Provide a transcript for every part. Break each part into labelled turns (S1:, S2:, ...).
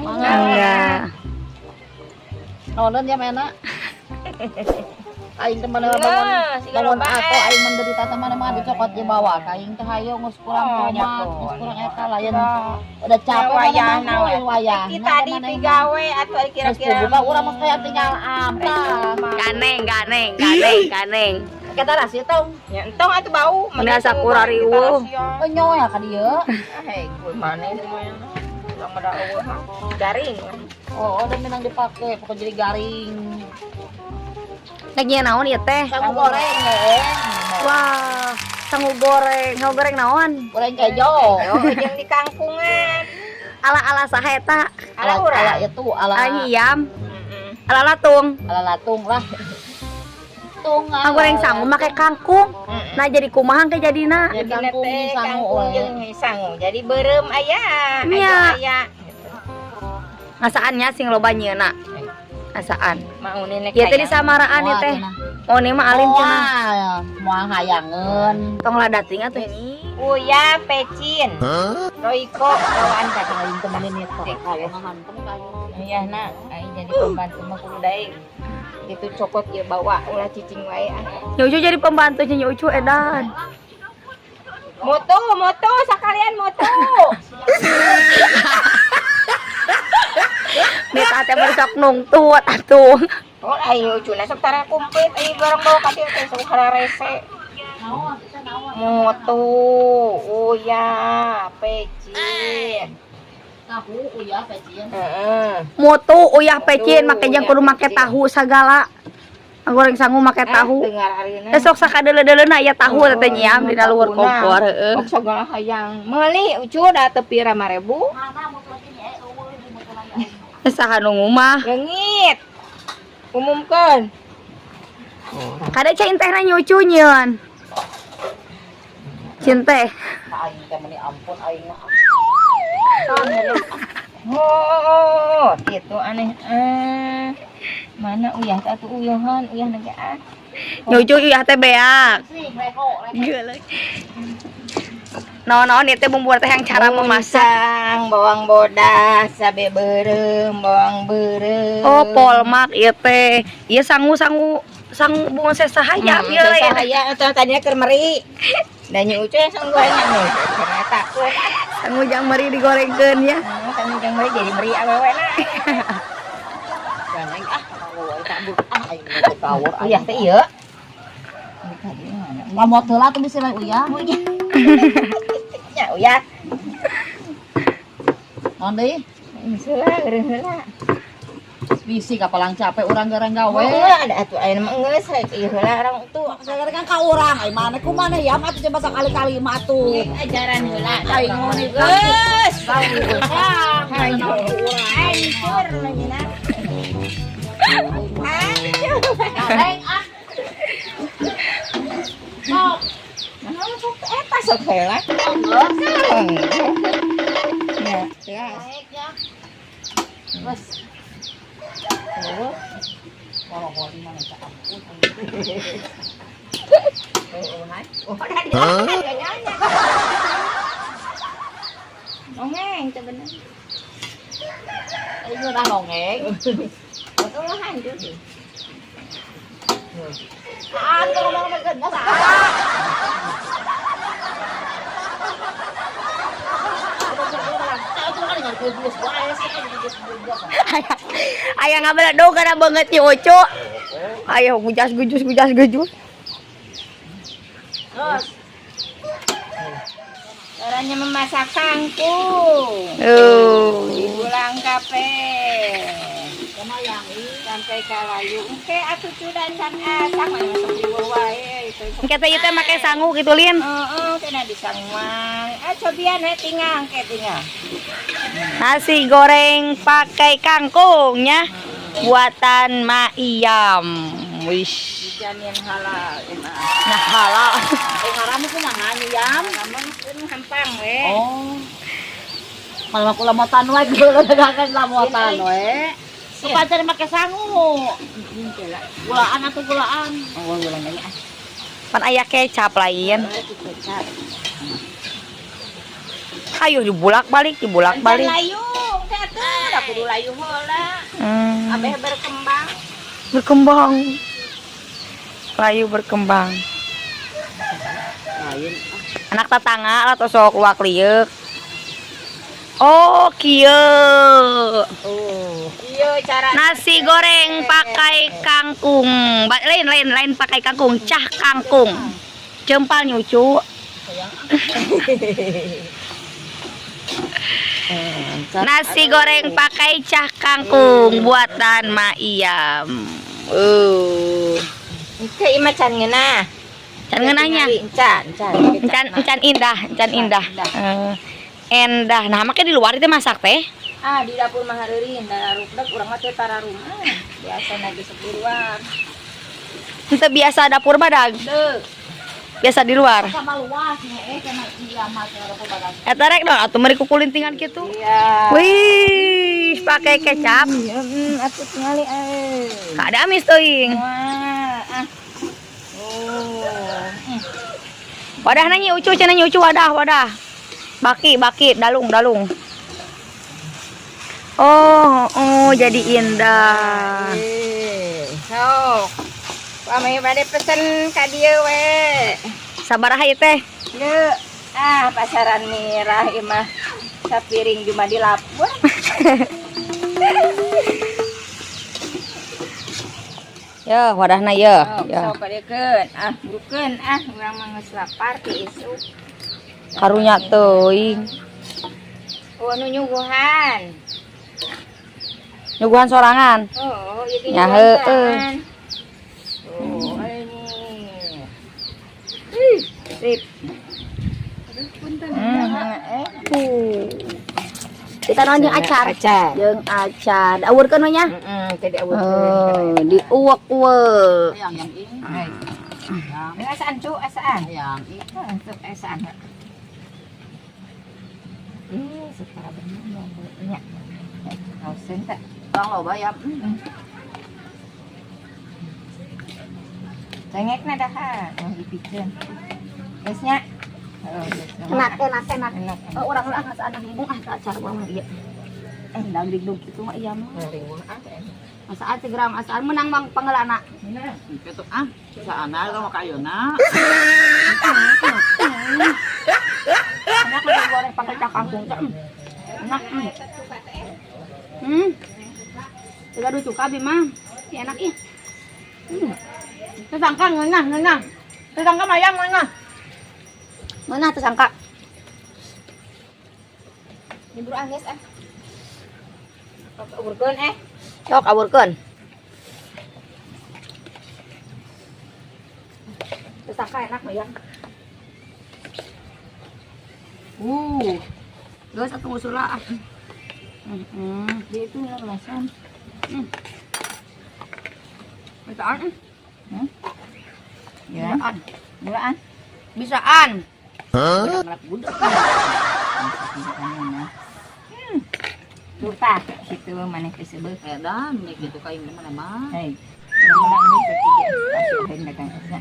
S1: Enggak.
S2: Nonton ya mana? Aing teman bangun atau aing menderita teman-teman dicokot di bawah. Aing teh hayo geus kurang komat, geus kurang eta layan. Udah capek wayah.
S3: Kita di pigawe atau kira-kira
S2: buka urang mah kayak tinggal apa.
S1: Ganeng.
S2: Kita rasi tong.
S3: Ya entong atuh bau.
S1: Mending sakura riweuh.
S2: Nyoy ya ka dieu.
S3: Hei, kuy maneh semuanya. Ulang ada eueuh. Garing.
S2: Oh, udah menang dipake pokok jadi garing.
S1: Lagi naon ieu teh?
S2: Sangu goreng we.
S1: Wah, sangu goreng. Sangu goreng naon?
S2: Goreng kejo.
S3: Yo jeung di kangkungan.
S1: Ala-ala saha eta?
S3: Ala urang.
S2: Ala itu ala
S1: Ayam. Ala latung.
S2: ala latung lah. Tung.
S1: Goreng sangu make kangkung. Nah jadi kumaha ke jadina?
S2: Ya kangkung sangu
S3: jeung sangu. Jadi beureum aya.
S1: Nya.
S3: Aya.
S1: Ngasaannya sing loba nyeuna. Asaan.
S3: Mau nenek.
S1: Ieu teh di samaraan ieu teh. Oh, ini mah alim cenah.
S2: Moal hayangeun.
S1: Tong ladating atuh.
S3: Uya pecin. Roiko bawaan ka
S2: Aing temenin itu. Kayu ngahantem kayu.
S3: iya nak aing jadi pembantu mah kudu daeng gitu cokot ieu bawa ulah cicing wae ah.
S1: Nyucu jadi pembantunya Nyucu edan.
S3: Moto sekalian moto.
S1: Meta teh sok nungtut atuh.
S3: Oh ayo cuna sok tara kumplit ieu barang bawa ka dieu teh sok rese. Moto uya pecin.
S2: Tahu uya pecin.
S3: Heeh.
S1: Moto uyah pecin make jeung kudu make tahu sagala. Goreng sangu make tahu.
S3: Dengar harina.
S1: Teh sok sakadeuleu-deuleuna aya tahu teh nyiam dina luhur kompor heeh.
S3: Sok sagala hayang. Meuli ucu da teu pira 5.000.
S1: Saha nu ngumah.
S3: Leungit. Umumkeun.
S1: Kada cain tehna Nyucu nyeun. Cinte.
S2: Aing teh meni ampun aing mah.
S3: Oh, gitu aneh. Mana uyah atuh uyahan, uyah nega.
S1: Nyucu uyah teh beak. Naon-naon ieu teh bumbu teh yang cara memasak.
S3: Bawang bodas, cabe beureum, bawang beureum.
S1: Oh, polmak ieu teh. Ieu sangu bunga sesahaya ieu lah ya.
S3: Saya atuh tadinya keur meri. Da nyu ucu sang goreng anu. Ternyata kueh.
S1: Sangu jang meri digorengkeun ya.
S3: Sang jang meri jadi meri awewe na.
S2: Ganeng cabut aing teh kawur
S3: Uyah teh ieu.
S2: Ngamot heula tuh bisa we uya.
S3: Ya uyah.
S2: Naon deui?
S3: Heula geureun heula.
S2: Bisi kapalang capek urang gareng gawe.
S3: Ada atuh ayeuna mah geus ieu heula urang tuh.
S2: Sagareng ka urang ai mana kumaha ya atuh coba sakali-kali mah atuh.
S3: Ajaran heula
S2: Aing mun
S3: geus.
S2: hancur
S3: Leungeuna.
S2: gareng ah.
S3: Sok eta sok heula. Ya, ya.
S2: Terus. Kalau di mana tak ampun.
S3: Nongeng teh bener.
S2: Aing udah nongeng.
S3: Betul lah hancur.
S2: Ah, kita ngomong megan masa.
S1: Aya ngabala do kana banget Nyucu. Ayo gujus.
S2: Terus
S3: Caranya memasak kangkung. Diulang kape.
S2: sama yang
S3: Sampai kalayu. Oke, atuh sudah asak masuk di wae.
S1: Kita ieu teh make sangu gitu Lin.
S3: Heeh, kena disangwang. Cobian he tinggal.
S1: Nasi goreng pakai kangkungnya. Buatan Mak Iyam. Wish.
S3: Jamin halal.
S1: Nah, halal.
S2: ngaran itu nanganya yam.
S3: Namun hampang we.
S2: Oh. Malah aku lamotan we, geuleuh dagangan lamotan we. Pacar make sangu. Gulaan atuh gulaan.
S3: Oh, ulang lagi.
S1: Pan aya kecap lain. Ayo dibulak-balik.
S3: Layu. kudu layu heula.
S1: Hmm.
S3: Abeh berkembang.
S1: Berkembang. Layu berkembang.
S2: Lain.
S1: Anak tetangga atau sok luak liuk. Oh, kieu.
S2: Oh.
S3: Iya cara
S1: Nasi goreng pakai kangkung. Lain pakai kangkung, cah kangkung. Jempal nyucu. Nasi goreng pakai cah kangkung buatan Mak Iyam.
S3: Itu imah can ngeunah.
S1: Can ngeunahnya. Encan indah. Endah. Nah, makanya di luar itu masak teh.
S3: Di dapur mah hareureun da rukdak urang mah teh tara rumah. Biasa lagi di luar.
S1: Itu biasa dapur badag.
S3: Teu.
S1: Biasa di luar.
S2: Sama luas nih, sama iya mah cara badan.
S1: Eta rek dong atuh meuri kukulintingan kitu.
S3: Iya.
S1: Wih, pakai kecap.
S3: Atuh tingali
S1: Kada amis teuing. Wadah nanya ucu, cenah nyucu wadah. Baki, dalung. Oh, jadi indah.
S3: Sok. Pamai bade pesen ka dieu we.
S1: Sabaraha ieu teh?
S3: Deu. Pasaran mirah ieu mah sapiring cuma di lapur.
S1: Ya, wadahna ye. Ya.
S3: Sok padekeun. Burukeun urang mah geus lapar ti isuk.
S1: Karunya teuing.
S3: Nu nyuguhan.
S1: Nyuguhan sorangan.
S3: Oh, ieu
S1: Ya heueuh.
S3: Oh, ini. Sip.
S1: Kita naon jeung acar. Jeung acar. Awurkeun we nya?
S3: Tadi
S1: Diuwek-uwek.
S2: Yang ini.
S3: Asaan cu, asaan.
S2: Yang ini.
S3: Untuk asaan. Secara benar nya. Hausen tak.
S2: Bang loba ya.
S3: Cengek na dah yang dipikeun. Geusnya.
S1: Enak. Urang lah asa anak ibu acar mah ieu. Dagdig kitu mah iya mah. Asaan segerang asaan menang bang pangelana.
S2: Ketuk saana ka makayona.
S1: Enak lagi goreng pakai cah kangkung teh. Enak. Tiga ducu kabi mah. Enak ih. Tersangka ngeunah. Tersangka mayang ngeunah. Mana tersangka?
S3: Diburu geus Urkeun
S1: Sok awurkeun. Tersangka enak mayang. Geus atuh usula.
S3: Dia itu lasan.
S1: Bisaan.
S3: Ya. Bulaan.
S1: Bisaan.
S3: Lupa situ maneh ke sebeul.
S2: Edan nih gitu kayak gimana mah.
S3: Hei. Orang ini ketiga. Kasih ben dagang asa.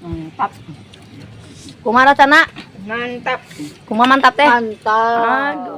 S3: Mantap.
S1: Kumaha rasana?
S3: Mantap.
S1: Kumaha mantap teh?
S2: Mantap.
S1: Aduh.